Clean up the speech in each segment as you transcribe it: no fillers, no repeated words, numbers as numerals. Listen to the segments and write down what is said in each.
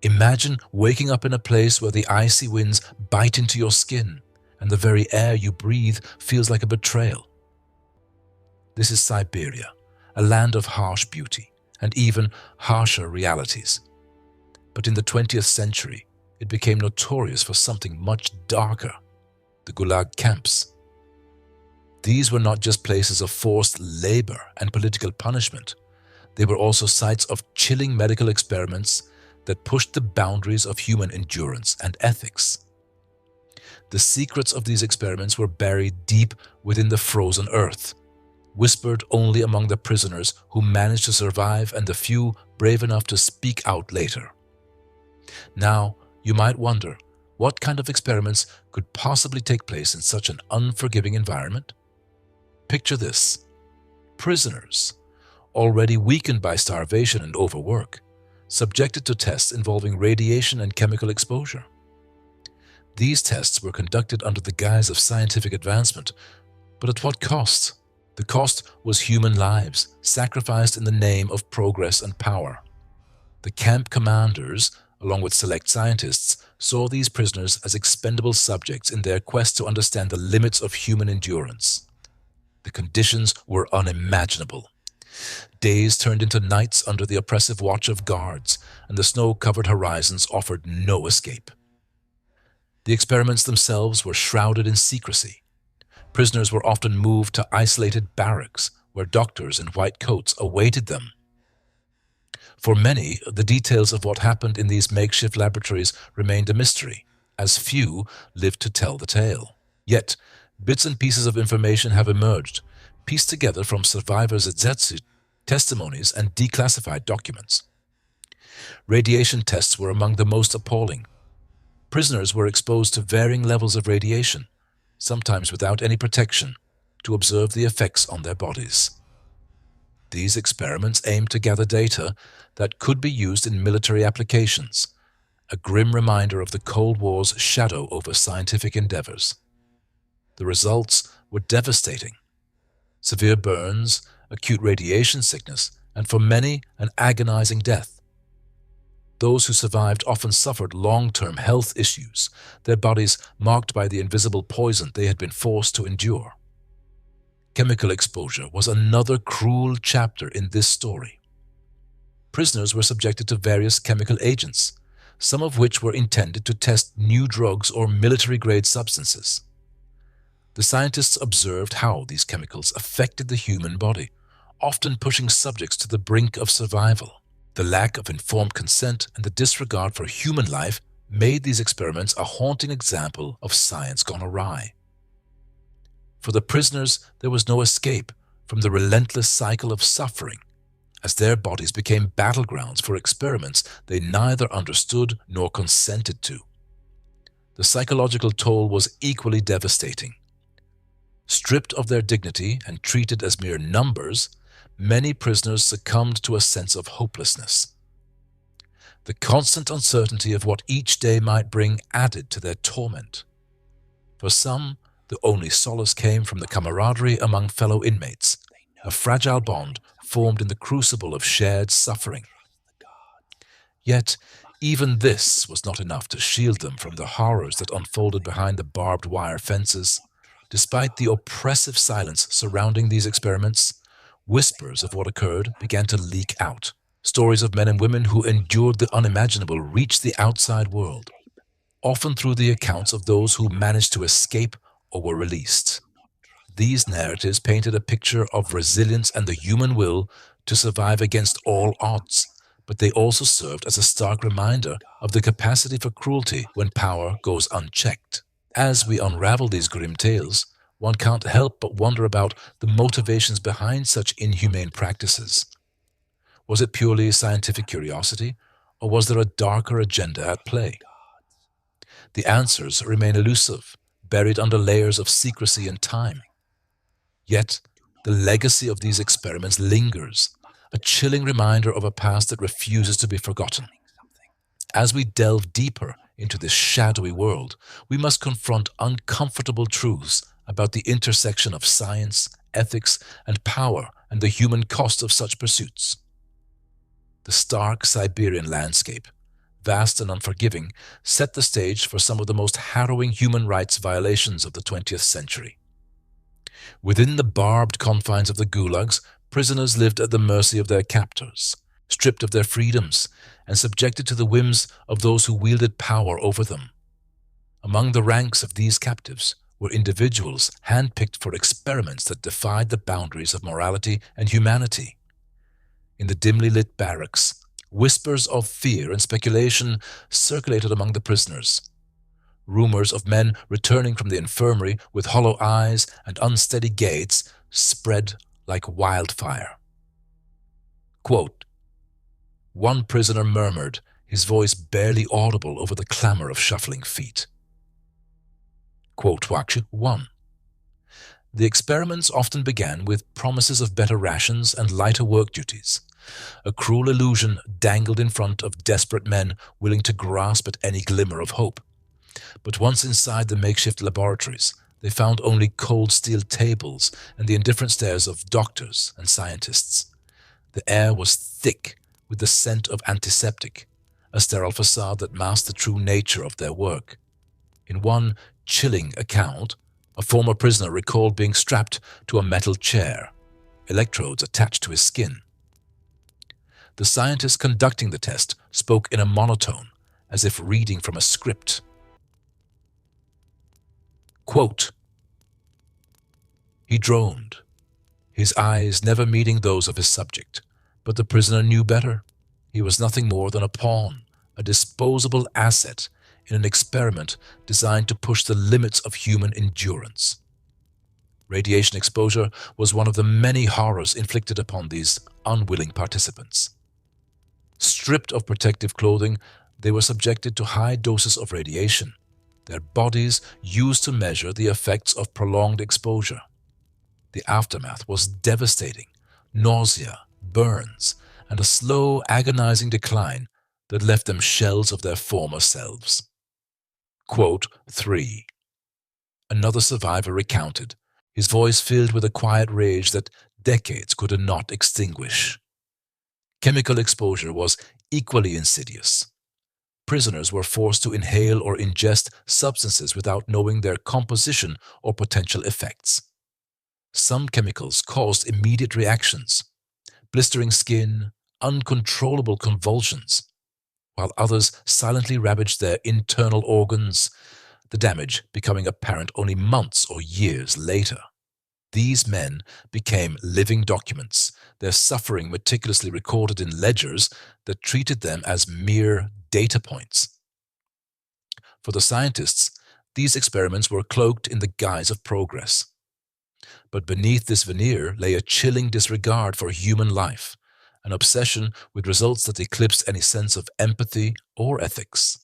Imagine waking up in a place where the icy winds bite into your skin and the very air you breathe feels like a betrayal. This is Siberia, a land of harsh beauty and even harsher realities. But in the 20th century, it became notorious for something much darker: the Gulag camps. These were not just places of forced labor and political punishment. They were also sites of chilling medical experiments that pushed the boundaries of human endurance and ethics. The secrets of these experiments were buried deep within the frozen earth, whispered only among the prisoners who managed to survive and the few brave enough to speak out later. Now, you might wonder, what kind of experiments could possibly take place in such an unforgiving environment? Picture this: prisoners, already weakened by starvation and overwork, subjected to tests involving radiation and chemical exposure. These tests were conducted under the guise of scientific advancement, but at what cost? The cost was human lives, sacrificed in the name of progress and power. The camp commanders, along with select scientists, saw these prisoners as expendable subjects in their quest to understand the limits of human endurance. The conditions were unimaginable. Days turned into nights under the oppressive watch of guards, and the snow-covered horizons offered no escape. The experiments themselves were shrouded in secrecy. Prisoners were often moved to isolated barracks where doctors in white coats awaited them. For many, the details of what happened in these makeshift laboratories remained a mystery, as few lived to tell the tale. Yet, bits and pieces of information have emerged, pieced together from survivors' etc. testimonies and declassified documents. Radiation tests were among the most appalling. Prisoners were exposed to varying levels of radiation, sometimes without any protection, to observe the effects on their bodies. These experiments aimed to gather data that could be used in military applications, a grim reminder of the Cold War's shadow over scientific endeavors. The results were devastating: severe burns, acute radiation sickness, and for many, an agonizing death. Those who survived often suffered long-term health issues, their bodies marked by the invisible poison they had been forced to endure. Chemical exposure was another cruel chapter in this story. Prisoners were subjected to various chemical agents, some of which were intended to test new drugs or military-grade substances. The scientists observed how these chemicals affected the human body, often pushing subjects to the brink of survival. The lack of informed consent and the disregard for human life made these experiments a haunting example of science gone awry. For the prisoners, there was no escape from the relentless cycle of suffering, as their bodies became battlegrounds for experiments they neither understood nor consented to. The psychological toll was equally devastating. Stripped of their dignity and treated as mere numbers, many prisoners succumbed to a sense of hopelessness. The constant uncertainty of what each day might bring added to their torment. For some, the only solace came from the camaraderie among fellow inmates, a fragile bond formed in the crucible of shared suffering. Yet, even this was not enough to shield them from the horrors that unfolded behind the barbed wire fences. Despite the oppressive silence surrounding these experiments, whispers of what occurred began to leak out. Stories of men and women who endured the unimaginable reached the outside world, often through the accounts of those who managed to escape or were released. These narratives painted a picture of resilience and the human will to survive against all odds, but they also served as a stark reminder of the capacity for cruelty when power goes unchecked. As we unravel these grim tales, one can't help but wonder about the motivations behind such inhumane practices. Was it purely scientific curiosity, or was there a darker agenda at play? The answers remain elusive, buried under layers of secrecy and time. Yet, the legacy of these experiments lingers, a chilling reminder of a past that refuses to be forgotten. As we delve deeper into this shadowy world, we must confront uncomfortable truths about the intersection of science, ethics, and power, and the human cost of such pursuits. The stark Siberian landscape, vast and unforgiving, set the stage for some of the most harrowing human rights violations of the 20th century. Within the barbed confines of the gulags, prisoners lived at the mercy of their captors, stripped of their freedoms, and subjected to the whims of those who wielded power over them. Among the ranks of these captives were individuals handpicked for experiments that defied the boundaries of morality and humanity. In the dimly lit barracks, whispers of fear and speculation circulated among the prisoners. Rumors of men returning from the infirmary with hollow eyes and unsteady gaits spread like wildfire. Quote, one prisoner murmured, his voice barely audible over the clamor of shuffling feet. Quote, 1. The experiments often began with promises of better rations and lighter work duties, a cruel illusion dangled in front of desperate men willing to grasp at any glimmer of hope. But once inside the makeshift laboratories, they found only cold steel tables and the indifferent stares of doctors and scientists. The air was thick with the scent of antiseptic, a sterile facade that masked the true nature of their work. In one chilling account, a former prisoner recalled being strapped to a metal chair, electrodes attached to his skin. The scientist conducting the test spoke in a monotone, as if reading from a script. Quote, he droned, his eyes never meeting those of his subject, but the prisoner knew better. He was nothing more than a pawn, a disposable asset in an experiment designed to push the limits of human endurance. Radiation exposure was one of the many horrors inflicted upon these unwilling participants. Stripped of protective clothing, they were subjected to high doses of radiation, their bodies used to measure the effects of prolonged exposure. The aftermath was devastating: nausea, burns, and a slow, agonizing decline that left them shells of their former selves. Quote 3. Another survivor recounted, his voice filled with a quiet rage that decades could not extinguish. Chemical exposure was equally insidious. Prisoners were forced to inhale or ingest substances without knowing their composition or potential effects. Some chemicals caused immediate reactions, blistering skin, uncontrollable convulsions, while others silently ravaged their internal organs, the damage becoming apparent only months or years later. These men became living documents, their suffering meticulously recorded in ledgers that treated them as mere data points. For the scientists, these experiments were cloaked in the guise of progress. But beneath this veneer lay a chilling disregard for human life, an obsession with results that eclipsed any sense of empathy or ethics.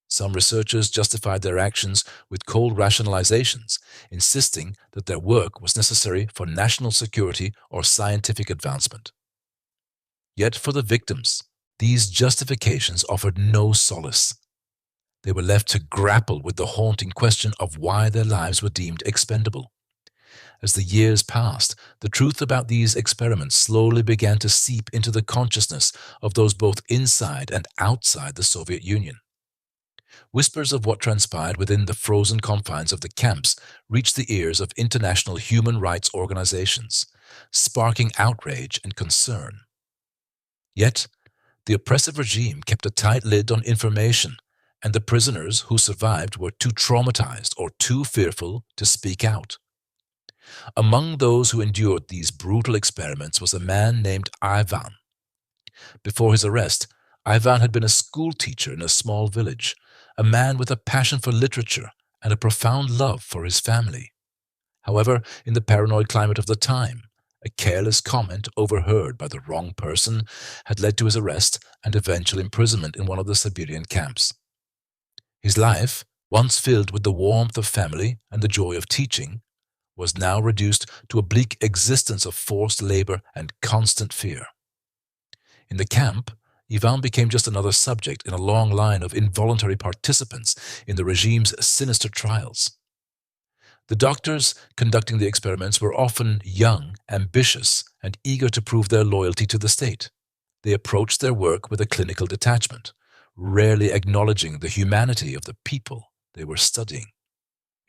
Some researchers justified their actions with cold rationalizations, insisting that their work was necessary for national security or scientific advancement. Yet for the victims, these justifications offered no solace. They were left to grapple with the haunting question of why their lives were deemed expendable. As the years passed, the truth about these experiments slowly began to seep into the consciousness of those both inside and outside the Soviet Union. Whispers of what transpired within the frozen confines of the camps reached the ears of international human rights organizations, sparking outrage and concern. Yet, the oppressive regime kept a tight lid on information, and the prisoners who survived were too traumatized or too fearful to speak out. Among those who endured these brutal experiments was a man named Ivan. Before his arrest, Ivan had been a school teacher in a small village, a man with a passion for literature and a profound love for his family. However, in the paranoid climate of the time, a careless comment overheard by the wrong person had led to his arrest and eventual imprisonment in one of the Siberian camps. His life, once filled with the warmth of family and the joy of teaching, was now reduced to a bleak existence of forced labor and constant fear. In the camp, Ivan became just another subject in a long line of involuntary participants in the regime's sinister trials. The doctors conducting the experiments were often young, ambitious, and eager to prove their loyalty to the state. They approached their work with a clinical detachment, rarely acknowledging the humanity of the people they were studying.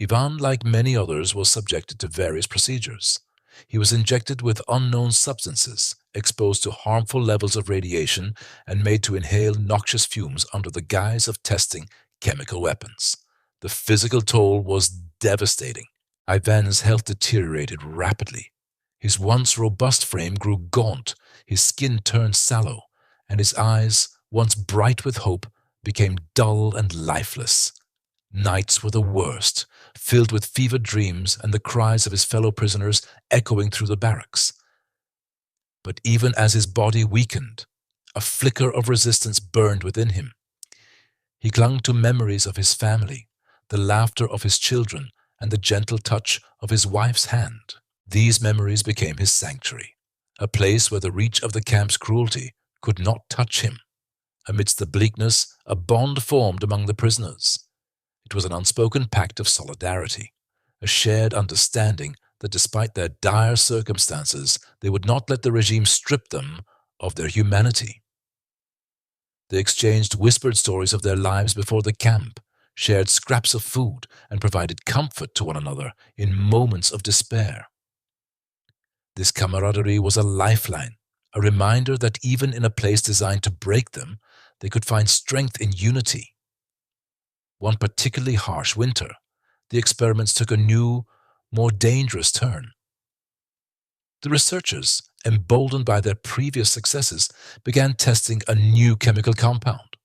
Ivan, like many others, was subjected to various procedures. He was injected with unknown substances, exposed to harmful levels of radiation, and made to inhale noxious fumes under the guise of testing chemical weapons. The physical toll was devastating. Ivan's health deteriorated rapidly. His once robust frame grew gaunt, his skin turned sallow, and his eyes, once bright with hope, became dull and lifeless. Nights were the worst, filled with fevered dreams and the cries of his fellow prisoners echoing through the barracks. But even as his body weakened, a flicker of resistance burned within him. He clung to memories of his family, the laughter of his children, and the gentle touch of his wife's hand. These memories became his sanctuary, a place where the reach of the camp's cruelty could not touch him. Amidst the bleakness, a bond formed among the prisoners. It was an unspoken pact of solidarity, a shared understanding that despite their dire circumstances, they would not let the regime strip them of their humanity. They exchanged whispered stories of their lives before the camp, shared scraps of food, and provided comfort to one another in moments of despair. This camaraderie was a lifeline, a reminder that even in a place designed to break them, they could find strength in unity. One particularly harsh winter, the experiments took a new, more dangerous turn. The researchers, emboldened by their previous successes, began testing a new chemical compound.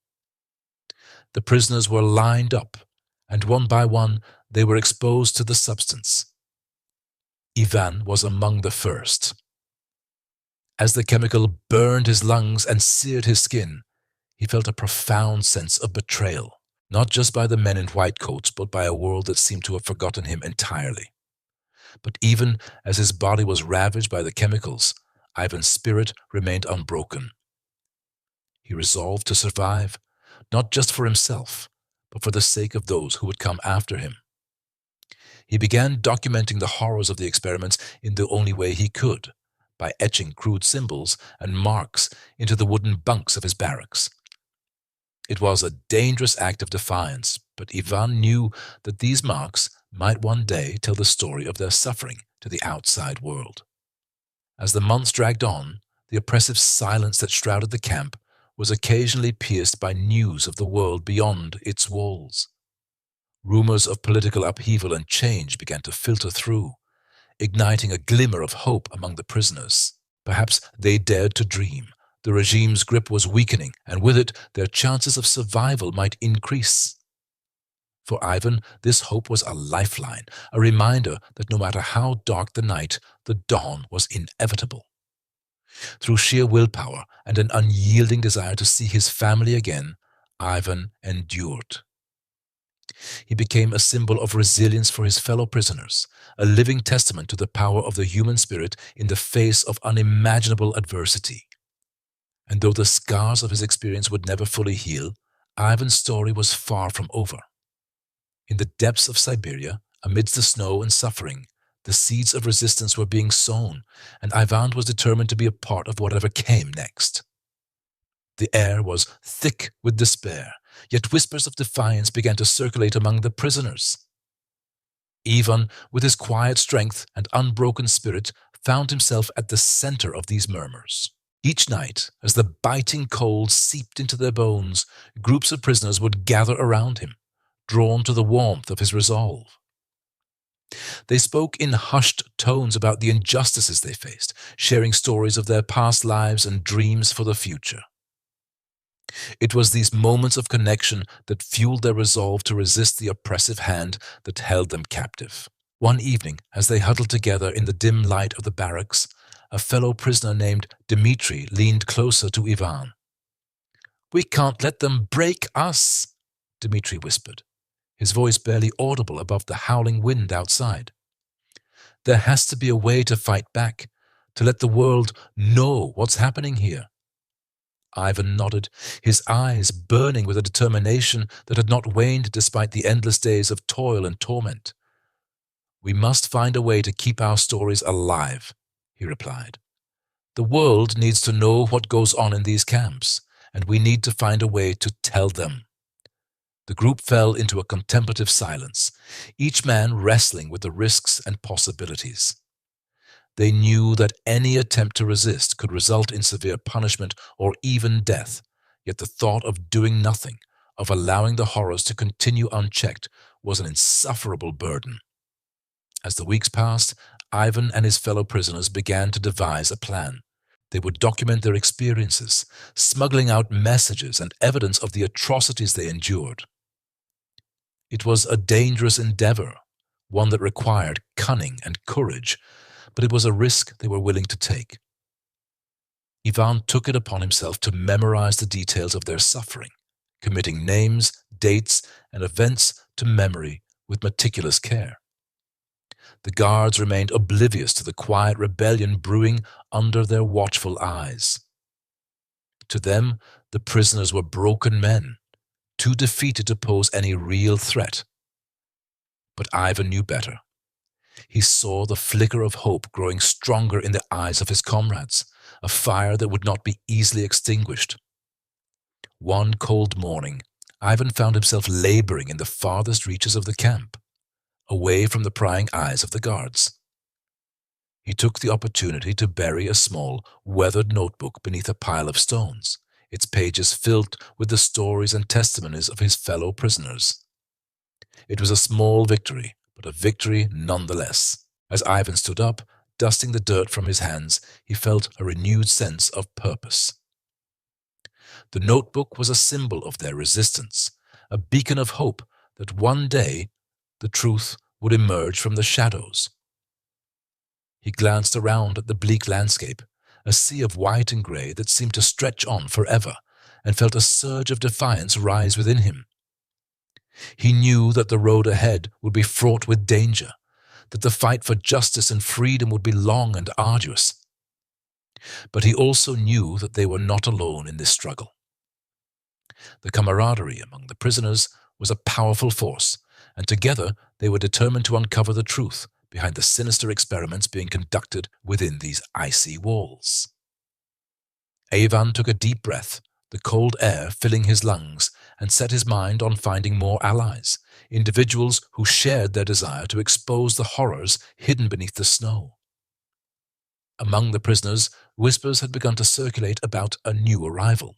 The prisoners were lined up, and one by one they were exposed to the substance. Ivan was among the first. As the chemical burned his lungs and seared his skin, he felt a profound sense of betrayal, not just by the men in white coats, but by a world that seemed to have forgotten him entirely. But even as his body was ravaged by the chemicals, Ivan's spirit remained unbroken. He resolved to survive, not just for himself, but for the sake of those who would come after him. He began documenting the horrors of the experiments in the only way he could, by etching crude symbols and marks into the wooden bunks of his barracks. It was a dangerous act of defiance, but Ivan knew that these marks might one day tell the story of their suffering to the outside world. As the months dragged on, the oppressive silence that shrouded the camp was occasionally pierced by news of the world beyond its walls. Rumors of political upheaval and change began to filter through, igniting a glimmer of hope among the prisoners. Perhaps they dared to dream. The regime's grip was weakening, and with it, their chances of survival might increase. For Ivan, this hope was a lifeline, a reminder that no matter how dark the night, the dawn was inevitable. Through sheer willpower and an unyielding desire to see his family again, Ivan endured. He became a symbol of resilience for his fellow prisoners, a living testament to the power of the human spirit in the face of unimaginable adversity. And though the scars of his experience would never fully heal, Ivan's story was far from over. In the depths of Siberia, amidst the snow and suffering, the seeds of resistance were being sown, and Ivan was determined to be a part of whatever came next. The air was thick with despair, yet whispers of defiance began to circulate among the prisoners. Ivan, with his quiet strength and unbroken spirit, found himself at the center of these murmurs. Each night, as the biting cold seeped into their bones, groups of prisoners would gather around him, drawn to the warmth of his resolve. They spoke in hushed tones about the injustices they faced, sharing stories of their past lives and dreams for the future. It was these moments of connection that fueled their resolve to resist the oppressive hand that held them captive. One evening, as they huddled together in the dim light of the barracks, a fellow prisoner named Dmitri leaned closer to Ivan. "We can't let them break us," Dmitri whispered, his voice barely audible above the howling wind outside. "There has to be a way to fight back, to let the world know what's happening here." Ivan nodded, his eyes burning with a determination that had not waned despite the endless days of toil and torment. "We must find a way to keep our stories alive," he replied. "The world needs to know what goes on in these camps, and we need to find a way to tell them." The group fell into a contemplative silence, each man wrestling with the risks and possibilities. They knew that any attempt to resist could result in severe punishment or even death, yet the thought of doing nothing, of allowing the horrors to continue unchecked, was an insufferable burden. As the weeks passed, Ivan and his fellow prisoners began to devise a plan. They would document their experiences, smuggling out messages and evidence of the atrocities they endured. It was a dangerous endeavor, one that required cunning and courage, but it was a risk they were willing to take. Ivan took it upon himself to memorize the details of their suffering, committing names, dates, and events to memory with meticulous care. The guards remained oblivious to the quiet rebellion brewing under their watchful eyes. To them, the prisoners were broken men, too defeated to pose any real threat. But Ivan knew better. He saw the flicker of hope growing stronger in the eyes of his comrades, a fire that would not be easily extinguished. One cold morning, Ivan found himself laboring in the farthest reaches of the camp, away from the prying eyes of the guards. He took the opportunity to bury a small, weathered notebook beneath a pile of stones, its pages filled with the stories and testimonies of his fellow prisoners. It was a small victory, but a victory nonetheless. As Ivan stood up, dusting the dirt from his hands, he felt a renewed sense of purpose. The notebook was a symbol of their resistance, a beacon of hope that one day the truth would emerge from the shadows. He glanced around at the bleak landscape, a sea of white and grey that seemed to stretch on forever, and felt a surge of defiance rise within him. He knew that the road ahead would be fraught with danger, that the fight for justice and freedom would be long and arduous. But he also knew that they were not alone in this struggle. The camaraderie among the prisoners was a powerful force, and together they were determined to uncover the truth behind the sinister experiments being conducted within these icy walls. Ivan took a deep breath, the cold air filling his lungs, and set his mind on finding more allies, individuals who shared their desire to expose the horrors hidden beneath the snow. Among the prisoners, whispers had begun to circulate about a new arrival.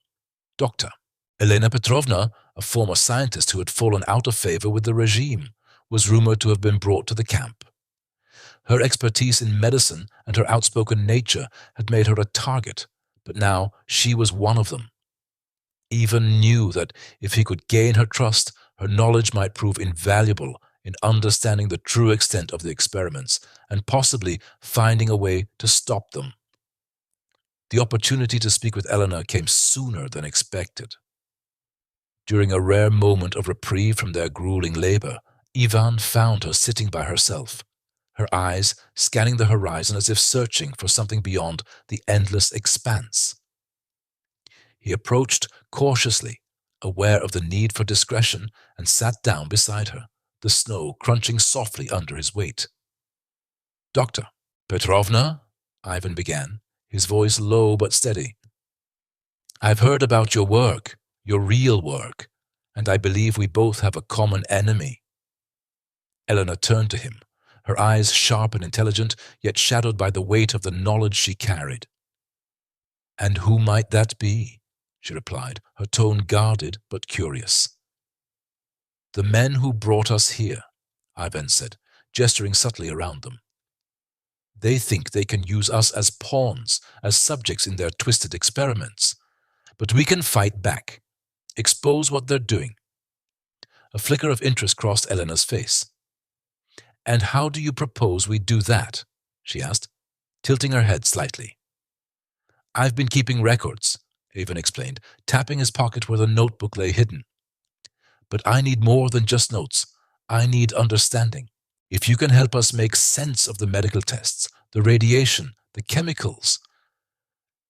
Dr. Elena Petrovna, a former scientist who had fallen out of favor with the regime, was rumored to have been brought to the camp. Her expertise in medicine and her outspoken nature had made her a target, but now she was one of them. Ivan knew that if he could gain her trust, her knowledge might prove invaluable in understanding the true extent of the experiments and possibly finding a way to stop them. The opportunity to speak with Elena came sooner than expected. During a rare moment of reprieve from their grueling labor, Ivan found her sitting by herself, her eyes scanning the horizon as if searching for something beyond the endless expanse. He approached cautiously, aware of the need for discretion, and sat down beside her, the snow crunching softly under his weight. "Dr. Petrovna," Ivan began, his voice low but steady, "I've heard about your work, your real work, and I believe we both have a common enemy." Elena turned to him, her eyes sharp and intelligent, yet shadowed by the weight of the knowledge she carried. "And who might that be?" she replied, her tone guarded but curious. "The men who brought us here," Ivan said, gesturing subtly around them. "They think they can use us as pawns, as subjects in their twisted experiments. But we can fight back, expose what they're doing." A flicker of interest crossed Elena's face. "And how do you propose we do that?" she asked, tilting her head slightly. "I've been keeping records," Ivan explained, tapping his pocket where the notebook lay hidden. "But I need more than just notes. I need understanding. If you can help us make sense of the medical tests, the radiation, the chemicals,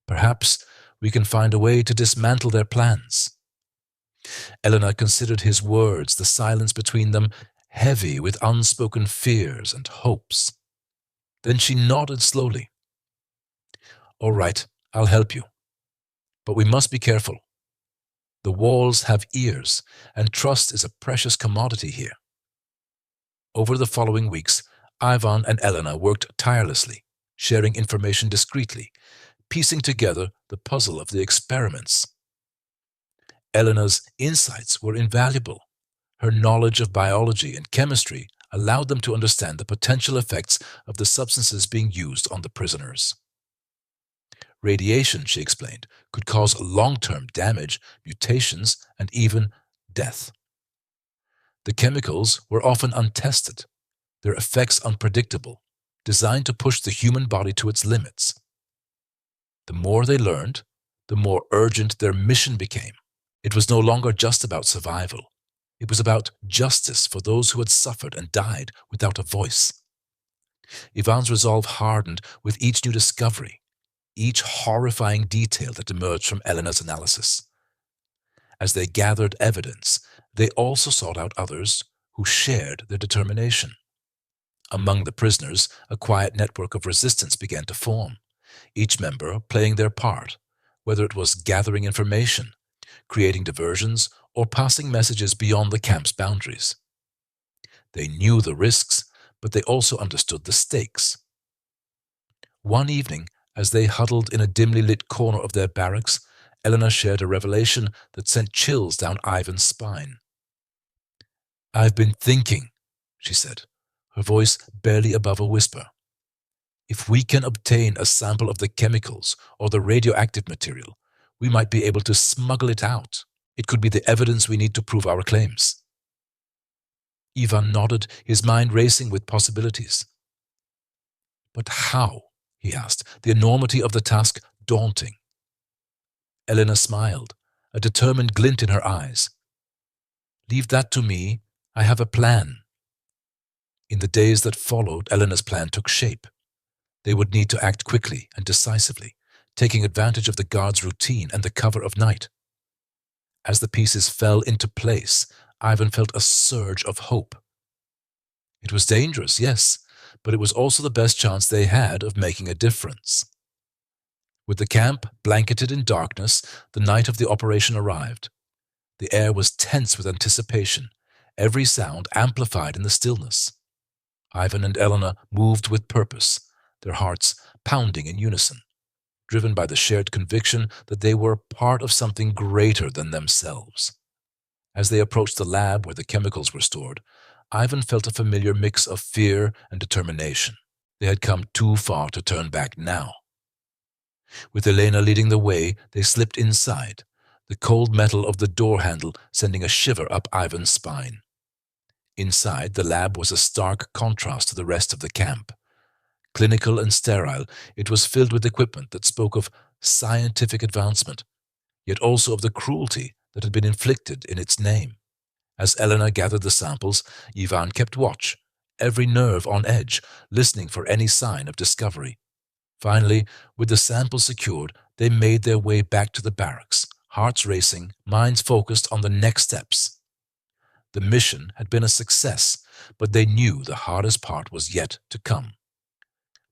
perhaps we can find a way to dismantle their plans." Elena considered his words, the silence between them, heavy with unspoken fears and hopes. Then she nodded slowly. "All right, I'll help you. But we must be careful. The walls have ears, and trust is a precious commodity here. Over the following weeks, Ivan and Elena worked tirelessly, sharing information discreetly, piecing together the puzzle of the experiments. Elena's insights were invaluable. Her knowledge of biology and chemistry allowed them to understand the potential effects of the substances being used on the prisoners. Radiation, she explained, could cause long-term damage, mutations, and even death. The chemicals were often untested, their effects unpredictable, designed to push the human body to its limits. The more they learned, the more urgent their mission became. It was no longer just about survival. It was about justice for those who had suffered and died without a voice. Ivan's resolve hardened with each new discovery, each horrifying detail that emerged from Elena's analysis. As they gathered evidence, they also sought out others who shared their determination. Among the prisoners, a quiet network of resistance began to form, each member playing their part, whether it was gathering information, creating diversions, or passing messages beyond the camp's boundaries. They knew the risks, but they also understood the stakes. One evening, as they huddled in a dimly lit corner of their barracks, Elena shared a revelation that sent chills down Ivan's spine. "I've been thinking," she said, her voice barely above a whisper. "If we can obtain a sample of the chemicals or the radioactive material, we might be able to smuggle it out. It could be the evidence we need to prove our claims." Ivan nodded, his mind racing with possibilities. "But how?" he asked, the enormity of the task daunting. Elena smiled, a determined glint in her eyes. "Leave that to me. I have a plan." In the days that followed, Elena's plan took shape. They would need to act quickly and decisively, taking advantage of the guards' routine and the cover of night. As the pieces fell into place, Ivan felt a surge of hope. It was dangerous, yes, but it was also the best chance they had of making a difference. With the camp blanketed in darkness, the night of the operation arrived. The air was tense with anticipation, every sound amplified in the stillness. Ivan and Elena moved with purpose, their hearts pounding in unison, driven by the shared conviction that they were part of something greater than themselves. As they approached the lab where the chemicals were stored, Ivan felt a familiar mix of fear and determination. They had come too far to turn back now. With Elena leading the way, they slipped inside, the cold metal of the door handle sending a shiver up Ivan's spine. Inside, the lab was a stark contrast to the rest of the camp. Clinical and sterile, it was filled with equipment that spoke of scientific advancement, yet also of the cruelty that had been inflicted in its name. As Elena gathered the samples, Ivan kept watch, every nerve on edge, listening for any sign of discovery. Finally, with the samples secured, they made their way back to the barracks, hearts racing, minds focused on the next steps. The mission had been a success, but they knew the hardest part was yet to come.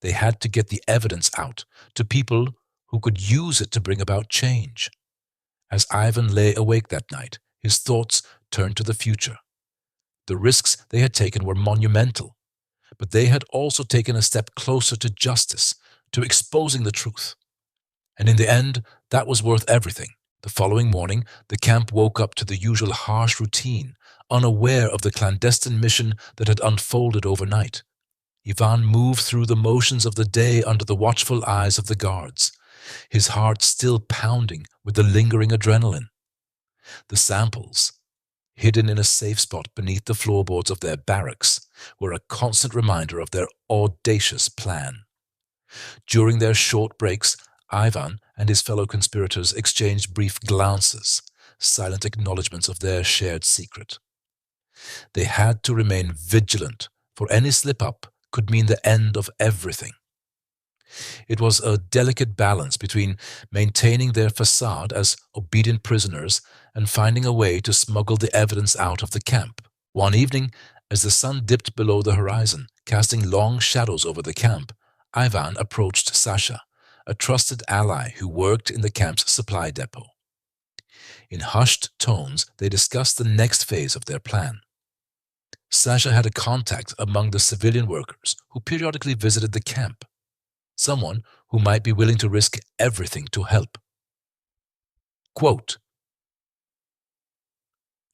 They had to get the evidence out to people who could use it to bring about change. As Ivan lay awake that night, his thoughts turned to the future. The risks they had taken were monumental, but they had also taken a step closer to justice, to exposing the truth. And in the end, that was worth everything. The following morning, the camp woke up to the usual harsh routine, unaware of the clandestine mission that had unfolded overnight. Ivan moved through the motions of the day under the watchful eyes of the guards, his heart still pounding with the lingering adrenaline. The samples, hidden in a safe spot beneath the floorboards of their barracks, were a constant reminder of their audacious plan. During their short breaks, Ivan and his fellow conspirators exchanged brief glances, silent acknowledgments of their shared secret. They had to remain vigilant, for any slip-up could mean the end of everything. It was a delicate balance between maintaining their facade as obedient prisoners and finding a way to smuggle the evidence out of the camp. One evening, as the sun dipped below the horizon, casting long shadows over the camp, Ivan approached Sasha, a trusted ally who worked in the camp's supply depot. In hushed tones, they discussed the next phase of their plan. Sasha had a contact among the civilian workers who periodically visited the camp, someone who might be willing to risk everything to help. Quote,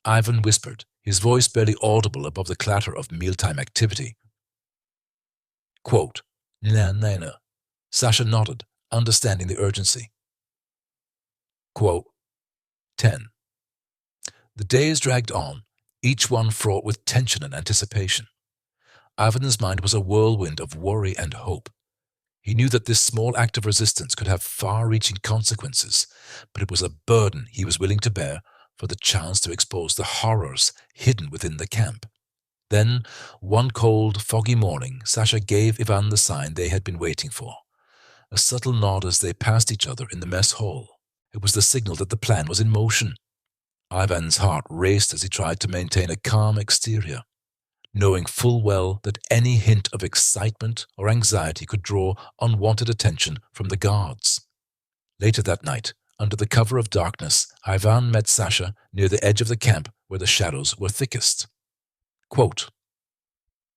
Ivan whispered, his voice barely audible above the clatter of mealtime activity. Quote, No. Sasha nodded, understanding the urgency. Quote, 10. The days dragged on, each one fraught with tension and anticipation. Ivan's mind was a whirlwind of worry and hope. He knew that this small act of resistance could have far-reaching consequences, but it was a burden he was willing to bear for the chance to expose the horrors hidden within the camp. Then, one cold, foggy morning, Sasha gave Ivan the sign they had been waiting for. A subtle nod as they passed each other in the mess hall. It was the signal that the plan was in motion. Ivan's heart raced as he tried to maintain a calm exterior, knowing full well that any hint of excitement or anxiety could draw unwanted attention from the guards. Later that night, under the cover of darkness, Ivan met Sasha near the edge of the camp where the shadows were thickest. Quote,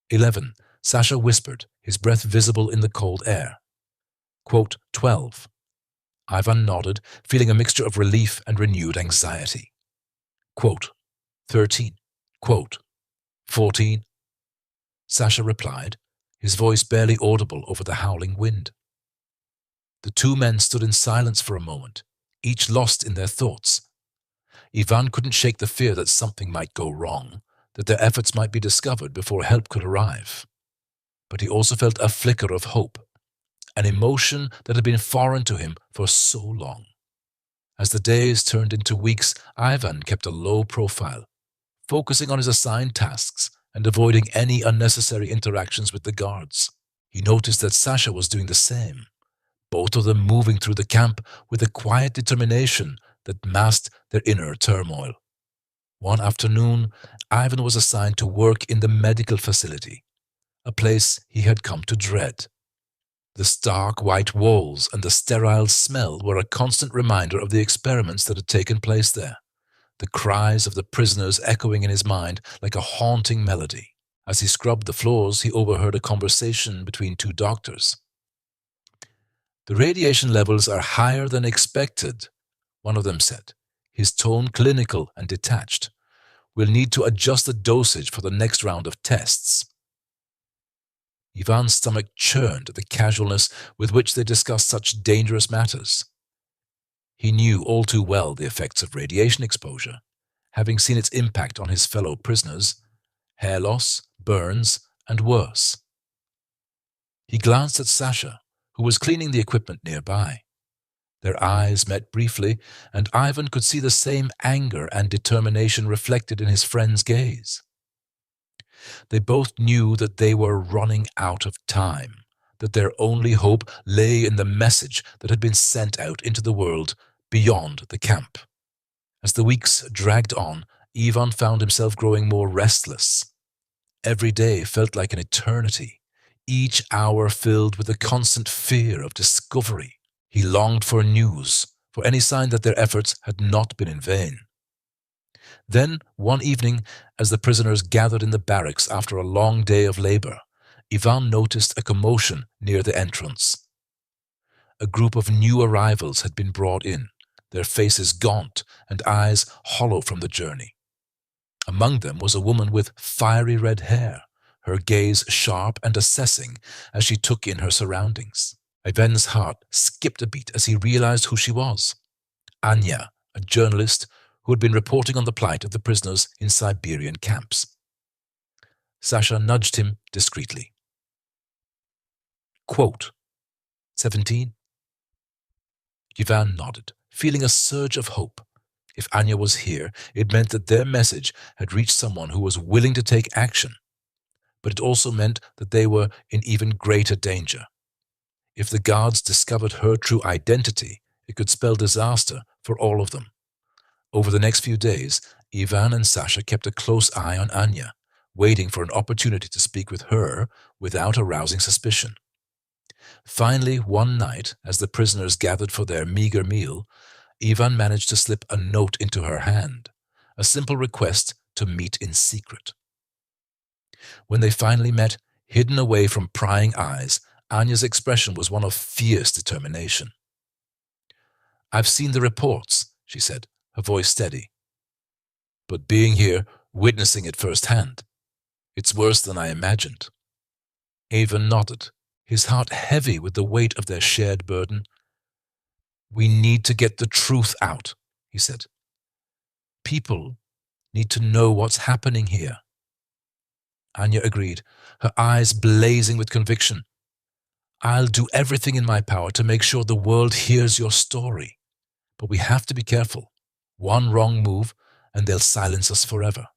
11. Sasha whispered, his breath visible in the cold air. Quote, 12. Ivan nodded, feeling a mixture of relief and renewed anxiety. Quote, 13. Quote, 14. Sasha replied, his voice barely audible over the howling wind. The two men stood in silence for a moment, each lost in their thoughts. Ivan couldn't shake the fear that something might go wrong, that their efforts might be discovered before help could arrive. But he also felt a flicker of hope, an emotion that had been foreign to him for so long. As the days turned into weeks, Ivan kept a low profile, focusing on his assigned tasks and avoiding any unnecessary interactions with the guards. He noticed that Sasha was doing the same, both of them moving through the camp with a quiet determination that masked their inner turmoil. One afternoon, Ivan was assigned to work in the medical facility, a place he had come to dread. The stark white walls and the sterile smell were a constant reminder of the experiments that had taken place there, the cries of the prisoners echoing in his mind like a haunting melody. As he scrubbed the floors, he overheard a conversation between two doctors. The radiation levels are higher than expected, one of them said, his tone clinical and detached. We'll need to adjust the dosage for the next round of tests. Ivan's stomach churned at the casualness with which they discussed such dangerous matters. He knew all too well the effects of radiation exposure, having seen its impact on his fellow prisoners: hair loss, burns, and worse. He glanced at Sasha, who was cleaning the equipment nearby. Their eyes met briefly, and Ivan could see the same anger and determination reflected in his friend's gaze. They both knew that they were running out of time, that their only hope lay in the message that had been sent out into the world beyond the camp. As the weeks dragged on, Ivan found himself growing more restless. Every day felt like an eternity, each hour filled with the constant fear of discovery. He longed for news, for any sign that their efforts had not been in vain. Then, one evening, as the prisoners gathered in the barracks after a long day of labor, Ivan noticed a commotion near the entrance. A group of new arrivals had been brought in, their faces gaunt and eyes hollow from the journey. Among them was a woman with fiery red hair, her gaze sharp and assessing as she took in her surroundings. Ivan's heart skipped a beat as he realized who she was: Anya, a journalist who had been reporting on the plight of the prisoners in Siberian camps. Sasha nudged him discreetly. Quote, 17. Ivan nodded, feeling a surge of hope. If Anya was here, it meant that their message had reached someone who was willing to take action. But it also meant that they were in even greater danger. If the guards discovered her true identity, it could spell disaster for all of them. Over the next few days, Ivan and Sasha kept a close eye on Anya, waiting for an opportunity to speak with her without arousing suspicion. Finally, one night, as the prisoners gathered for their meager meal, Ivan managed to slip a note into her hand, a simple request to meet in secret. When they finally met, hidden away from prying eyes, Anya's expression was one of fierce determination. "I've seen the reports," she said, her voice steady. "But being here, witnessing it firsthand, it's worse than I imagined." Ivan nodded, his heart heavy with the weight of their shared burden. "We need to get the truth out," he said. "People need to know what's happening here." Anya agreed, her eyes blazing with conviction. "I'll do everything in my power to make sure the world hears your story. But we have to be careful. One wrong move, and they'll silence us forever."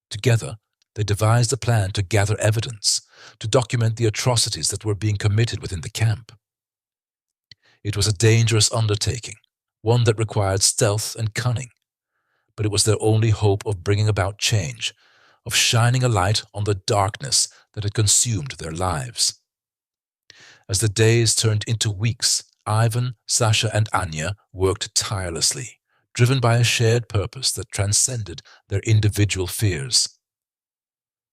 Together, they devised a plan to gather evidence, to document the atrocities that were being committed within the camp. It was a dangerous undertaking, one that required stealth and cunning, but it was their only hope of bringing about change, of shining a light on the darkness that had consumed their lives. As the days turned into weeks, Ivan, Sasha, and Anya worked tirelessly, driven by a shared purpose that transcended their individual fears.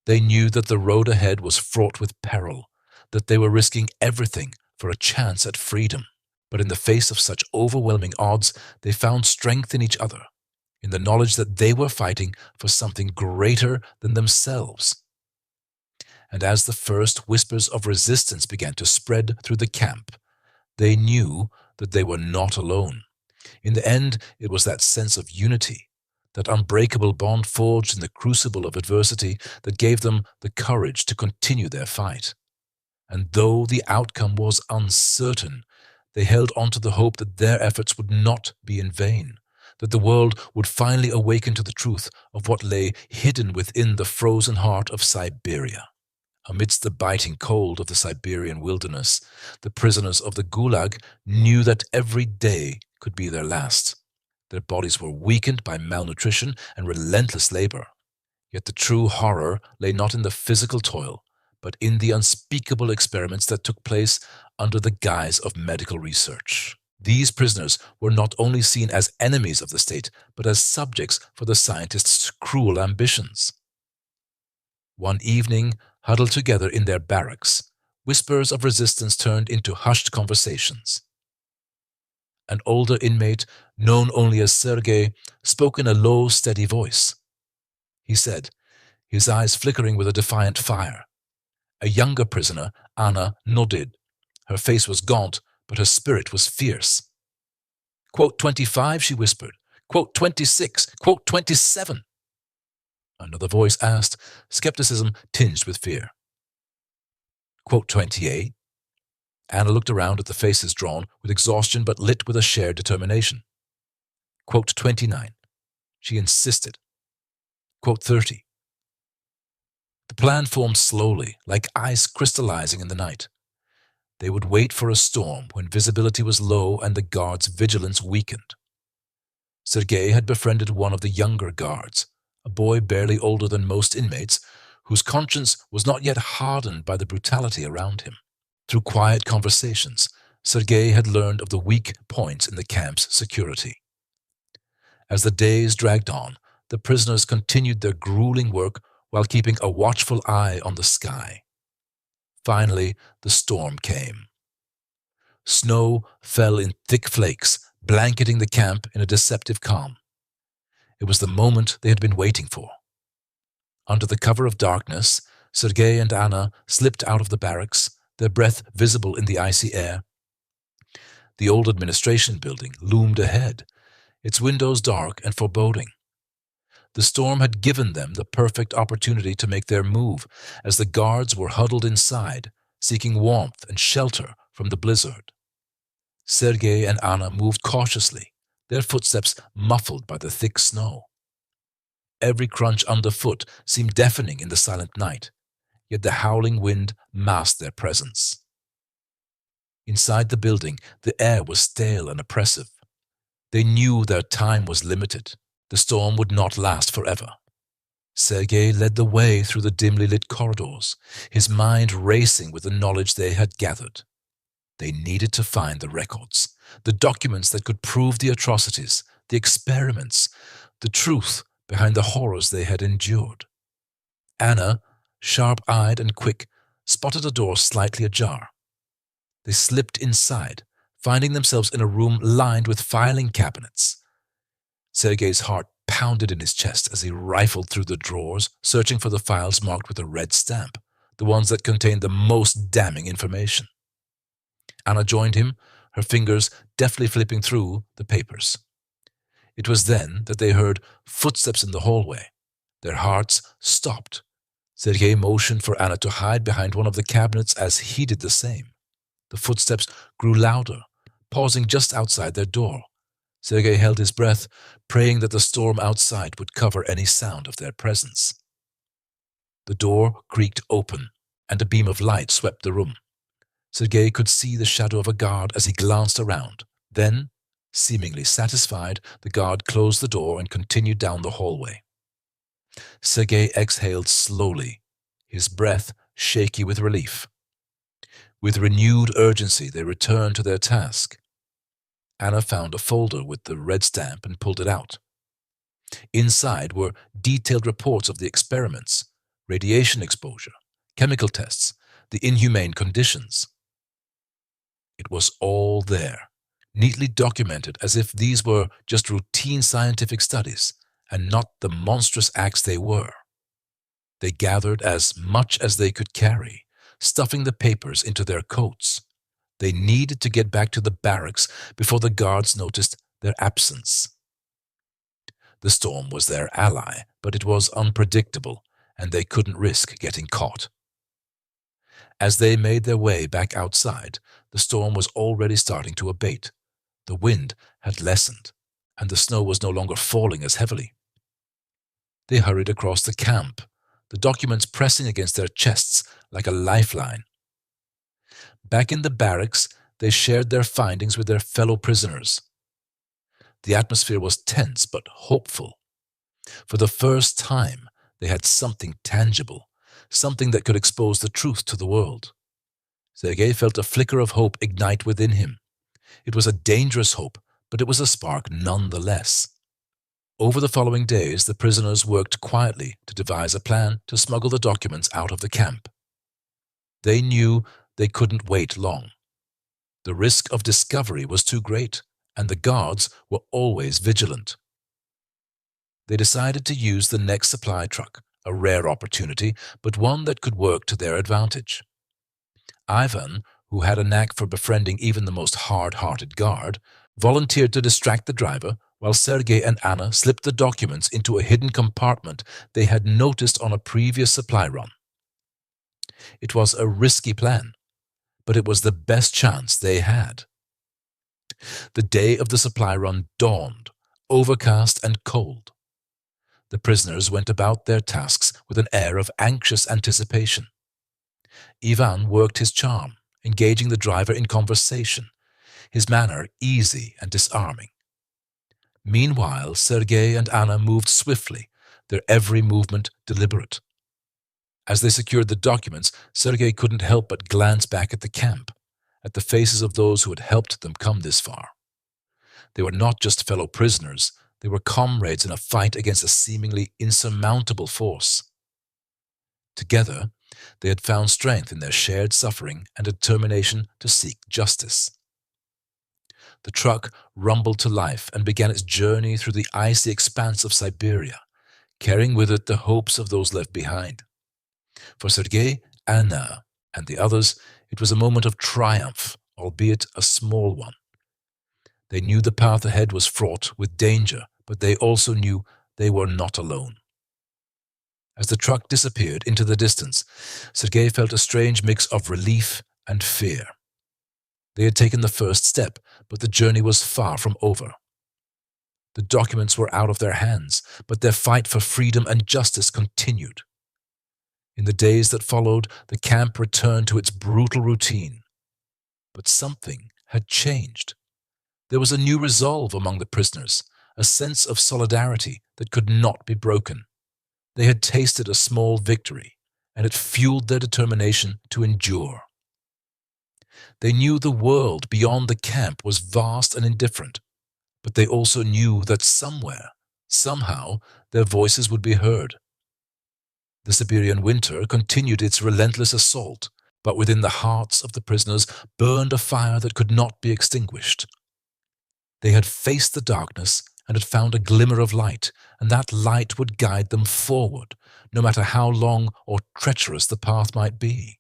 They knew that the road ahead was fraught with peril, that they were risking everything for a chance at freedom. But in the face of such overwhelming odds, they found strength in each other, in the knowledge that they were fighting for something greater than themselves. And as the first whispers of resistance began to spread through the camp, they knew that they were not alone. In the end, it was that sense of unity, that unbreakable bond forged in the crucible of adversity, that gave them the courage to continue their fight. And though the outcome was uncertain, they held on to the hope that their efforts would not be in vain, that the world would finally awaken to the truth of what lay hidden within the frozen heart of Siberia. Amidst the biting cold of the Siberian wilderness, the prisoners of the Gulag knew that every day could be their last. Their bodies were weakened by malnutrition and relentless labor. Yet the true horror lay not in the physical toil, but in the unspeakable experiments that took place under the guise of medical research. These prisoners were not only seen as enemies of the state, but as subjects for the scientists' cruel ambitions. One evening, huddled together in their barracks, whispers of resistance turned into hushed conversations. An older inmate, known only as Sergei, spoke in a low, steady voice. He said, his eyes flickering with a defiant fire. A younger prisoner, Anna, nodded. Her face was gaunt, but her spirit was fierce. "Quote 25, she whispered. "Quote 26, quote 27. Another voice asked, skepticism tinged with fear. "Quote 28. Anna looked around at the faces drawn with exhaustion but lit with a shared determination. "Quote 29. She insisted. "Quote 30. The plan formed slowly, like ice crystallizing in the night. They would wait for a storm when visibility was low and the guards' vigilance weakened. Sergei had befriended one of the younger guards, a boy barely older than most inmates, whose conscience was not yet hardened by the brutality around him. Through quiet conversations, Sergei had learned of the weak points in the camp's security. As the days dragged on, the prisoners continued their grueling work while keeping a watchful eye on the sky. Finally, the storm came. Snow fell in thick flakes, blanketing the camp in a deceptive calm. It was the moment they had been waiting for. Under the cover of darkness, Sergei and Anna slipped out of the barracks, their breath visible in the icy air. The old administration building loomed ahead, its windows dark and foreboding. The storm had given them the perfect opportunity to make their move, as the guards were huddled inside, seeking warmth and shelter from the blizzard. Sergei and Anna moved cautiously, their footsteps muffled by the thick snow. Every crunch underfoot seemed deafening in the silent night, yet the howling wind masked their presence. Inside the building, the air was stale and oppressive. They knew their time was limited. The storm would not last forever. Sergei led the way through the dimly lit corridors, his mind racing with the knowledge they had gathered. They needed to find the records, the documents that could prove the atrocities, the experiments, the truth behind the horrors they had endured. Anna, sharp-eyed and quick, spotted a door slightly ajar. They slipped inside, finding themselves in a room lined with filing cabinets. Sergei's heart pounded in his chest as he rifled through the drawers, searching for the files marked with a red stamp, the ones that contained the most damning information. Anna joined him, her fingers deftly flipping through the papers. It was then that they heard footsteps in the hallway. Their hearts stopped. Sergei motioned for Anna to hide behind one of the cabinets as he did the same. The footsteps grew louder, pausing just outside their door. Sergei held his breath, praying that the storm outside would cover any sound of their presence. The door creaked open, and a beam of light swept the room. Sergei could see the shadow of a guard as he glanced around. Then, seemingly satisfied, the guard closed the door and continued down the hallway. Sergei exhaled slowly, his breath shaky with relief. With renewed urgency, they returned to their task. Anna found a folder with the red stamp and pulled it out. Inside were detailed reports of the experiments, radiation exposure, chemical tests, the inhumane conditions. It was all there, neatly documented as if these were just routine scientific studies and not the monstrous acts they were. They gathered as much as they could carry, stuffing the papers into their coats. They needed to get back to the barracks before the guards noticed their absence. The storm was their ally, but it was unpredictable, and they couldn't risk getting caught. As they made their way back outside, the storm was already starting to abate. The wind had lessened, and the snow was no longer falling as heavily. They hurried across the camp, the documents pressing against their chests like a lifeline. Back in the barracks, they shared their findings with their fellow prisoners. The atmosphere was tense but hopeful. For the first time, they had something tangible, something that could expose the truth to the world. Sergei felt a flicker of hope ignite within him. It was a dangerous hope, but it was a spark nonetheless. Over the following days, the prisoners worked quietly to devise a plan to smuggle the documents out of the camp. They knew they couldn't wait long. The risk of discovery was too great, and the guards were always vigilant. They decided to use the next supply truck, a rare opportunity, but one that could work to their advantage. Ivan, who had a knack for befriending even the most hard-hearted guard, volunteered to distract the driver while Sergei and Anna slipped the documents into a hidden compartment they had noticed on a previous supply run. It was a risky plan, but it was the best chance they had. The day of the supply run dawned, overcast and cold. The prisoners went about their tasks with an air of anxious anticipation. Ivan worked his charm, engaging the driver in conversation, his manner easy and disarming. Meanwhile, Sergei and Anna moved swiftly, their every movement deliberate. As they secured the documents, Sergei couldn't help but glance back at the camp, at the faces of those who had helped them come this far. They were not just fellow prisoners, they were comrades in a fight against a seemingly insurmountable force. Together, they had found strength in their shared suffering and determination to seek justice. The truck rumbled to life and began its journey through the icy expanse of Siberia, carrying with it the hopes of those left behind. For Sergei, Anna, and the others, it was a moment of triumph, albeit a small one. They knew the path ahead was fraught with danger, but they also knew they were not alone. As the truck disappeared into the distance, Sergei felt a strange mix of relief and fear. They had taken the first step, but the journey was far from over. The documents were out of their hands, but their fight for freedom and justice continued. In the days that followed, the camp returned to its brutal routine. But something had changed. There was a new resolve among the prisoners, a sense of solidarity that could not be broken. They had tasted a small victory, and it fueled their determination to endure. They knew the world beyond the camp was vast and indifferent, but they also knew that somewhere, somehow, their voices would be heard. The Siberian winter continued its relentless assault, but within the hearts of the prisoners burned a fire that could not be extinguished. They had faced the darkness and had found a glimmer of light, and that light would guide them forward, no matter how long or treacherous the path might be.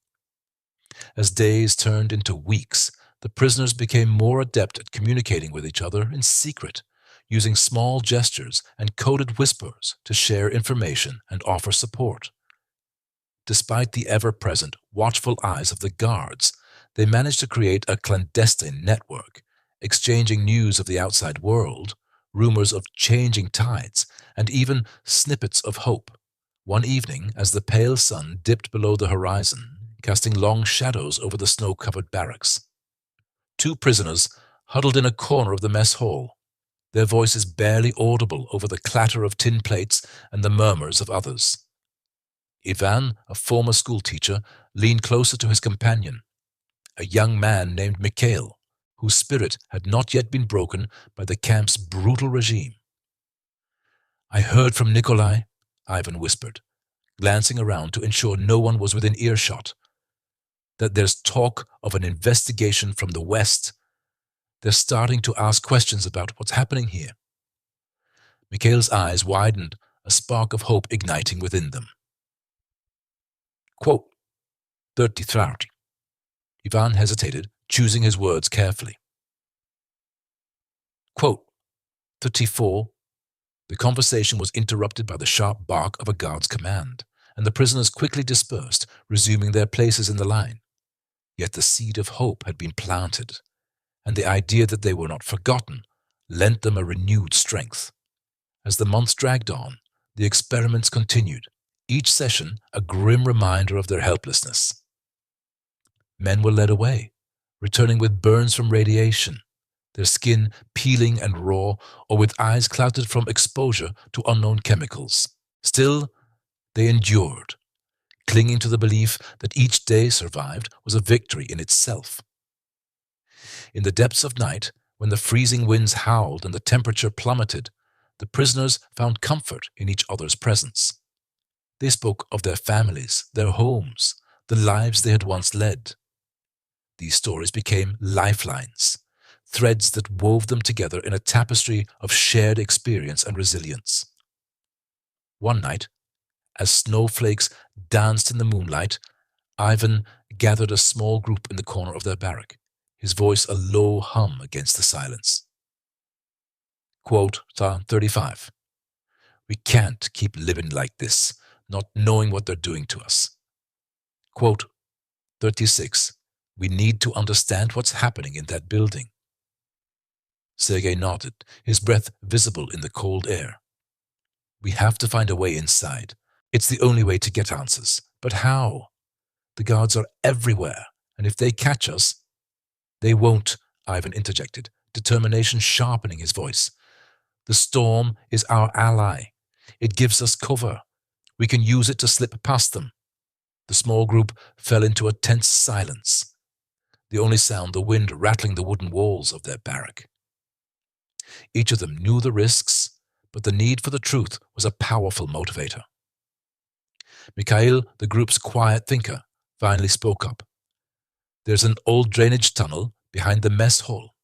As days turned into weeks, the prisoners became more adept at communicating with each other in secret, using small gestures and coded whispers to share information and offer support. Despite the ever-present, watchful eyes of the guards, they managed to create a clandestine network, exchanging news of the outside world, rumors of changing tides, and even snippets of hope. One evening, as the pale sun dipped below the horizon, casting long shadows over the snow-covered barracks, two prisoners huddled in a corner of the mess hall, their voices barely audible over the clatter of tin plates and the murmurs of others. Ivan, a former schoolteacher, leaned closer to his companion, a young man named Mikhail, whose spirit had not yet been broken by the camp's brutal regime. "I heard from Nikolai," Ivan whispered, glancing around to ensure no one was within earshot, "that there's talk of an investigation from the West. They're starting to ask questions about what's happening here." Mikhail's eyes widened, a spark of hope igniting within them. Quote, 30. Ivan hesitated, choosing his words carefully. Quote, 34. The conversation was interrupted by the sharp bark of a guard's command, and the prisoners quickly dispersed, resuming their places in the line. Yet the seed of hope had been planted, and the idea that they were not forgotten lent them a renewed strength. As the months dragged on, the experiments continued, each session a grim reminder of their helplessness. Men were led away, returning with burns from radiation, their skin peeling and raw or with eyes clouded from exposure to unknown chemicals. Still, they endured, clinging to the belief that each day survived was a victory in itself. In the depths of night, when the freezing winds howled and the temperature plummeted, the prisoners found comfort in each other's presence. They spoke of their families, their homes, the lives they had once led. These stories became lifelines, threads that wove them together in a tapestry of shared experience and resilience. One night, as snowflakes danced in the moonlight, Ivan gathered a small group in the corner of their barrack, his voice a low hum against the silence. Quote 35. "We can't keep living like this, not knowing what they're doing to us." Quote 36. "We need to understand what's happening in that building." Sergei nodded, his breath visible in the cold air. "We have to find a way inside. It's the only way to get answers. But how? The guards are everywhere, and if they catch us—" "They won't," Ivan interjected, determination sharpening his voice. "The storm is our ally. It gives us cover. We can use it to slip past them." The small group fell into a tense silence, the only sound the wind rattling the wooden walls of their barrack. Each of them knew the risks, but the need for the truth was a powerful motivator. Mikhail, the group's quiet thinker, finally spoke up. "There's an old drainage tunnel behind the mess hall.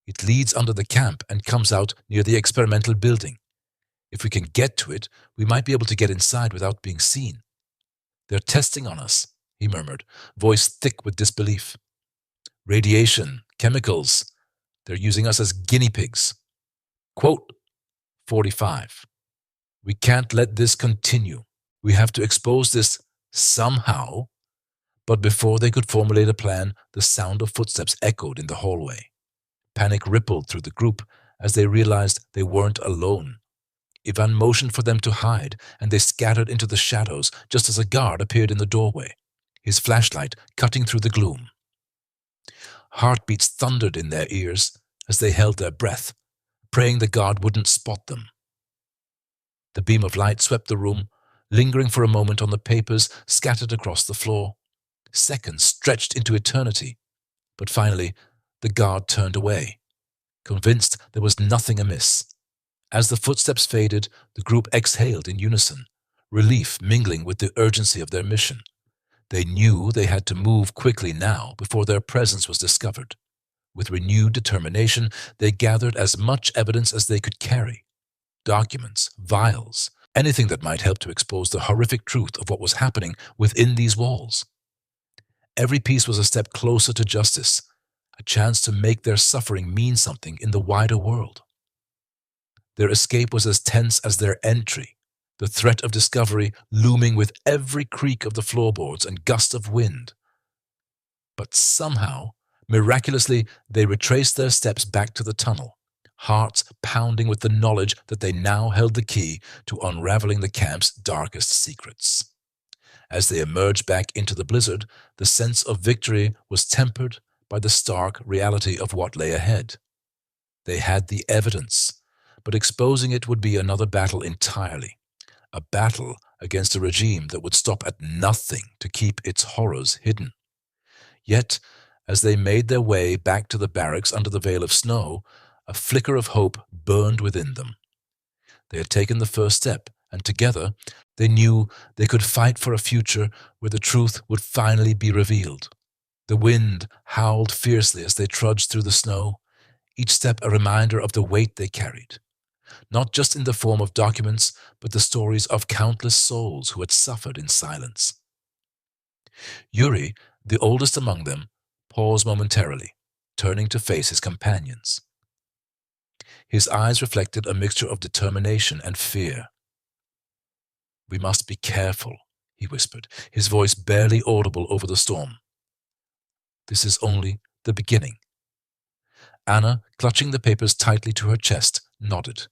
It leads under the camp and comes out near the experimental building. If we can get to it, we might be able to get inside without being seen." "They're testing on us," he murmured, voice thick with disbelief. "Radiation, chemicals. They're using us as guinea pigs." Quote 45. "We can't let this continue. We have to expose this somehow." But before they could formulate a plan, the sound of footsteps echoed in the hallway. Panic rippled through the group as they realized they weren't alone. Ivan motioned for them to hide, and they scattered into the shadows just as a guard appeared in the doorway, his flashlight cutting through the gloom. Heartbeats thundered in their ears as they held their breath, praying the guard wouldn't spot them. The beam of light swept the room, lingering for a moment on the papers scattered across the floor. Seconds stretched into eternity. But finally, the guard turned away, convinced there was nothing amiss. As the footsteps faded, the group exhaled in unison, relief mingling with the urgency of their mission. They knew they had to move quickly now before their presence was discovered. With renewed determination, they gathered as much evidence as they could carry. Documents, vials, anything that might help to expose the horrific truth of what was happening within these walls. Every piece was a step closer to justice, a chance to make their suffering mean something in the wider world. Their escape was as tense as their entry, the threat of discovery looming with every creak of the floorboards and gust of wind. But somehow, miraculously, they retraced their steps back to the tunnel, hearts pounding with the knowledge that they now held the key to unraveling the camp's darkest secrets. As they emerged back into the blizzard, the sense of victory was tempered by the stark reality of what lay ahead. They had the evidence, but exposing it would be another battle entirely, a battle against a regime that would stop at nothing to keep its horrors hidden. Yet, as they made their way back to the barracks under the veil of snow, a flicker of hope burned within them. They had taken the first step, and together they knew they could fight for a future where the truth would finally be revealed. The wind howled fiercely as they trudged through the snow, each step a reminder of the weight they carried, not just in the form of documents, but the stories of countless souls who had suffered in silence. Yuri, the oldest among them, paused momentarily, turning to face his companions. His eyes reflected a mixture of determination and fear. "We must be careful," he whispered, his voice barely audible over the storm. "This is only the beginning." Anna, clutching the papers tightly to her chest, nodded.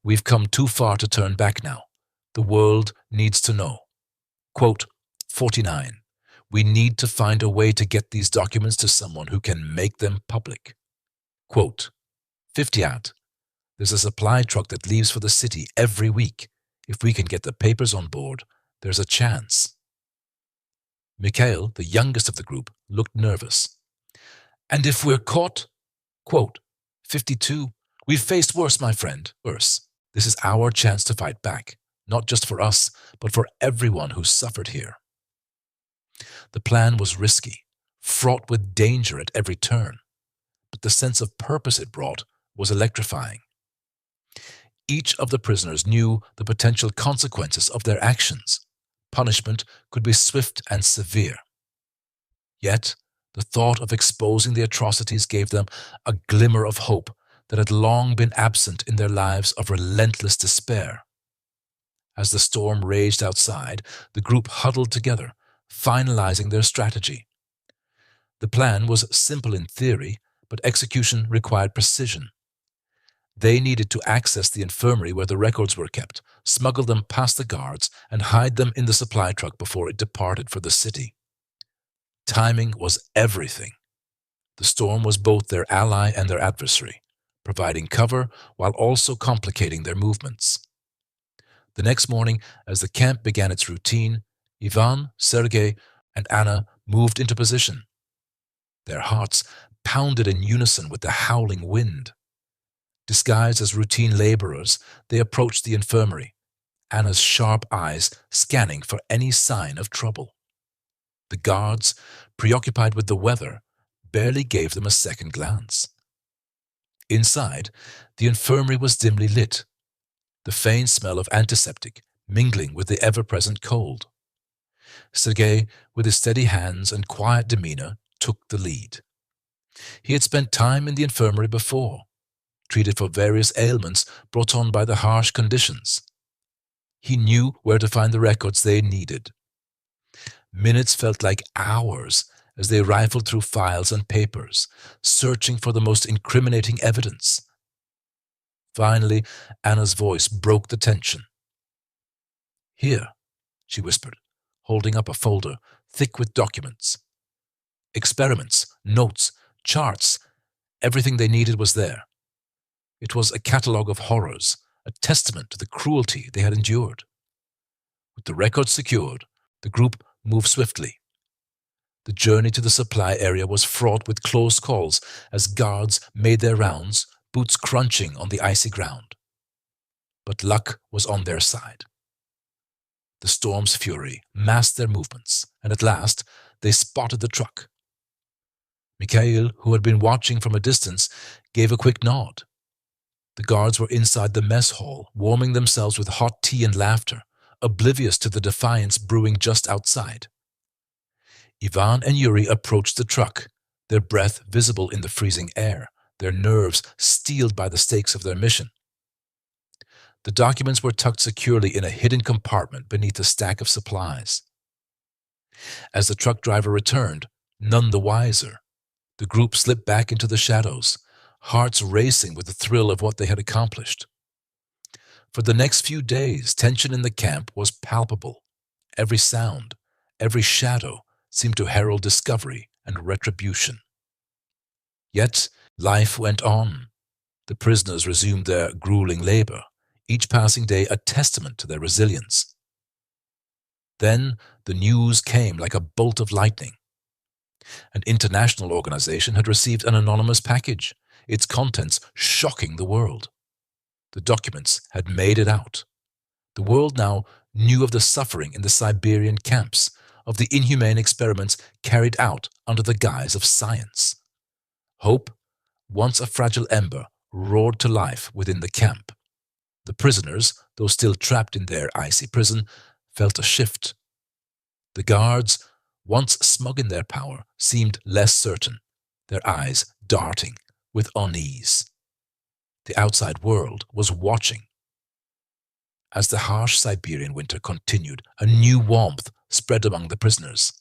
"We've come too far to turn back now. The world needs to know." Quote 49. "We need to find a way to get these documents to someone who can make them public." Quote 50. "There's a supply truck that leaves for the city every week. If we can get the papers on board, there's a chance." Mikhail, the youngest of the group, looked nervous. "And if we're caught?" Quote 52. "We've faced worse, my friend, worse. This is our chance to fight back, not just for us, but for everyone who's suffered here." The plan was risky, fraught with danger at every turn, but the sense of purpose it brought was electrifying. Each of the prisoners knew the potential consequences of their actions. Punishment could be swift and severe. Yet, the thought of exposing the atrocities gave them a glimmer of hope that had long been absent in their lives of relentless despair. As the storm raged outside, the group huddled together, finalizing their strategy. The plan was simple in theory, but execution required precision. They needed to access the infirmary where the records were kept, smuggle them past the guards, and hide them in the supply truck before it departed for the city. Timing was everything. The storm was both their ally and their adversary, providing cover while also complicating their movements. The next morning, as the camp began its routine, Ivan, Sergei, and Anna moved into position. Their hearts pounded in unison with the howling wind. Disguised as routine laborers, they approached the infirmary, Anna's sharp eyes scanning for any sign of trouble. The guards, preoccupied with the weather, barely gave them a second glance. Inside, the infirmary was dimly lit, the faint smell of antiseptic mingling with the ever-present cold. Sergei, with his steady hands and quiet demeanor, took the lead. He had spent time in the infirmary before, treated for various ailments brought on by the harsh conditions. He knew where to find the records they needed. Minutes felt like hours as they rifled through files and papers, searching for the most incriminating evidence. Finally, Anna's voice broke the tension. "Here," she whispered, holding up a folder thick with documents. Experiments, notes, charts, everything they needed was there. It was a catalogue of horrors, a testament to the cruelty they had endured. With the records secured, the group moved swiftly. The journey to the supply area was fraught with close calls as guards made their rounds, boots crunching on the icy ground. But luck was on their side. The storm's fury masked their movements, and at last they spotted the truck. Mikhail, who had been watching from a distance, gave a quick nod. The guards were inside the mess hall, warming themselves with hot tea and laughter, oblivious to the defiance brewing just outside. Ivan and Yuri approached the truck, their breath visible in the freezing air, their nerves steeled by the stakes of their mission. The documents were tucked securely in a hidden compartment beneath a stack of supplies. As the truck driver returned, none the wiser, the group slipped back into the shadows, hearts racing with the thrill of what they had accomplished. For the next few days, tension in the camp was palpable. Every sound, every shadow seemed to herald discovery and retribution. Yet life went on. The prisoners resumed their grueling labor, each passing day a testament to their resilience. Then the news came like a bolt of lightning. An international organization had received an anonymous package, its contents shocking the world. The documents had made it out. The world now knew of the suffering in the Siberian camps, of the inhumane experiments carried out under the guise of science. Hope, once a fragile ember, roared to life within the camp. The prisoners, though still trapped in their icy prison, felt a shift. The guards, once smug in their power, seemed less certain, their eyes darting with unease. The outside world was watching. As the harsh Siberian winter continued, a new warmth spread among the prisoners.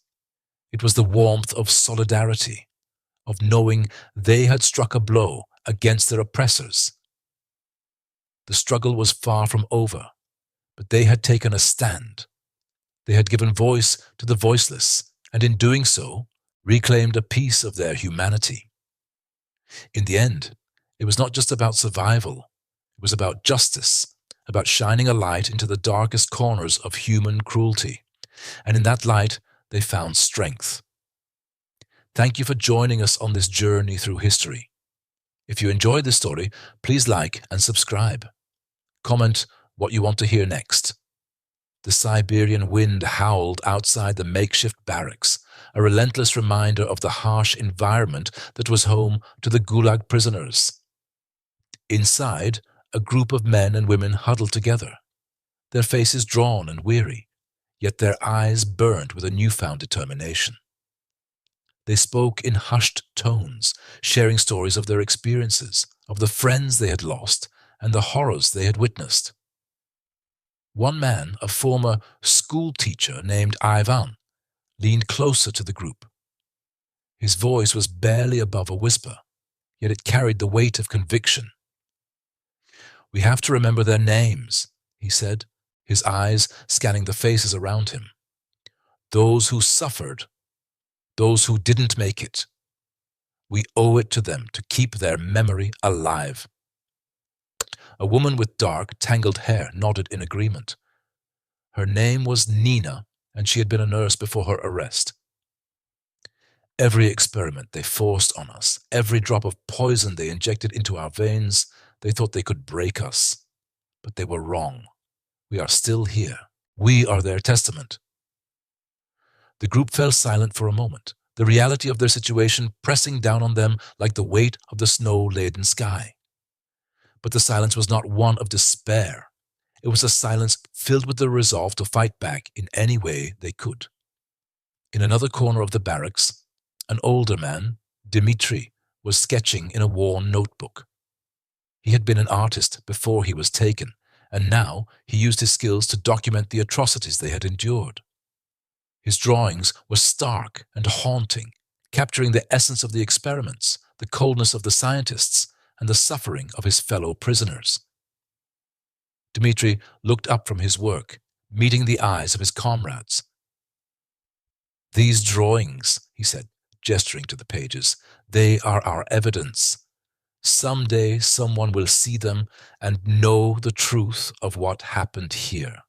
It was the warmth of solidarity, of knowing they had struck a blow against their oppressors. The struggle was far from over, but they had taken a stand. They had given voice to the voiceless, and in doing so, reclaimed a piece of their humanity. In the end, it was not just about survival. It was about justice, about shining a light into the darkest corners of human cruelty. And in that light, they found strength. Thank you for joining us on this journey through history. If you enjoyed this story, please like and subscribe. Comment what you want to hear next. The Siberian wind howled outside the makeshift barracks, a relentless reminder of the harsh environment that was home to the Gulag prisoners. Inside, a group of men and women huddled together, their faces drawn and weary, yet their eyes burned with a newfound determination. They spoke in hushed tones, sharing stories of their experiences, of the friends they had lost, and the horrors they had witnessed. One man, a former school teacher named Ivan, leaned closer to the group. His voice was barely above a whisper, yet it carried the weight of conviction. "We have to remember their names," he said, his eyes scanning the faces around him. "Those who suffered, those who didn't make it. We owe it to them to keep their memory alive." A woman with dark, tangled hair nodded in agreement. Her name was Nina, and she had been a nurse before her arrest. "Every experiment they forced on us, every drop of poison they injected into our veins, they thought they could break us. But they were wrong. We are still here. We are their testament." The group fell silent for a moment, the reality of their situation pressing down on them like the weight of the snow-laden sky. But the silence was not one of despair. It was a silence filled with the resolve to fight back in any way they could. In another corner of the barracks, an older man, Dmitri, was sketching in a worn notebook. He had been an artist before he was taken, and now he used his skills to document the atrocities they had endured. His drawings were stark and haunting, capturing the essence of the experiments, the coldness of the scientists, and the suffering of his fellow prisoners. Dmitri looked up from his work, meeting the eyes of his comrades. "These drawings," he said, gesturing to the pages, "they are our evidence. Someday someone will see them and know the truth of what happened here."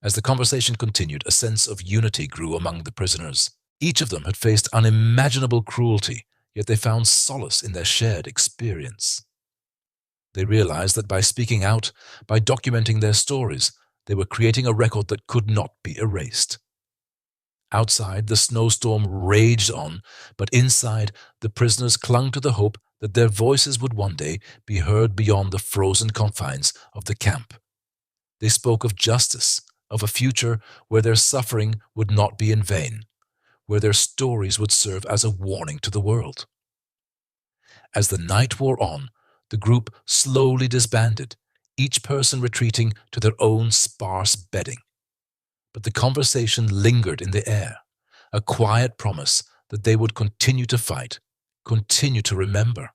As the conversation continued, a sense of unity grew among the prisoners. Each of them had faced unimaginable cruelty, yet they found solace in their shared experience. They realized that by speaking out, by documenting their stories, they were creating a record that could not be erased. Outside, the snowstorm raged on, but inside, the prisoners clung to the hope that their voices would one day be heard beyond the frozen confines of the camp. They spoke of justice, of a future where their suffering would not be in vain, where their stories would serve as a warning to the world. As the night wore on, the group slowly disbanded, each person retreating to their own sparse bedding. But the conversation lingered in the air, a quiet promise that they would continue to fight, continue to remember.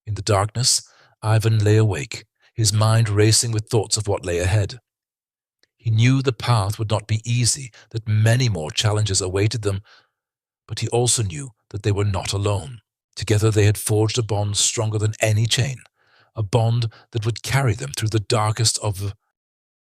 In the darkness, Ivan lay awake, his mind racing with thoughts of what lay ahead. He knew the path would not be easy, that many more challenges awaited them, but he also knew that they were not alone. Together they had forged a bond stronger than any chain, a bond that would carry them through the darkest of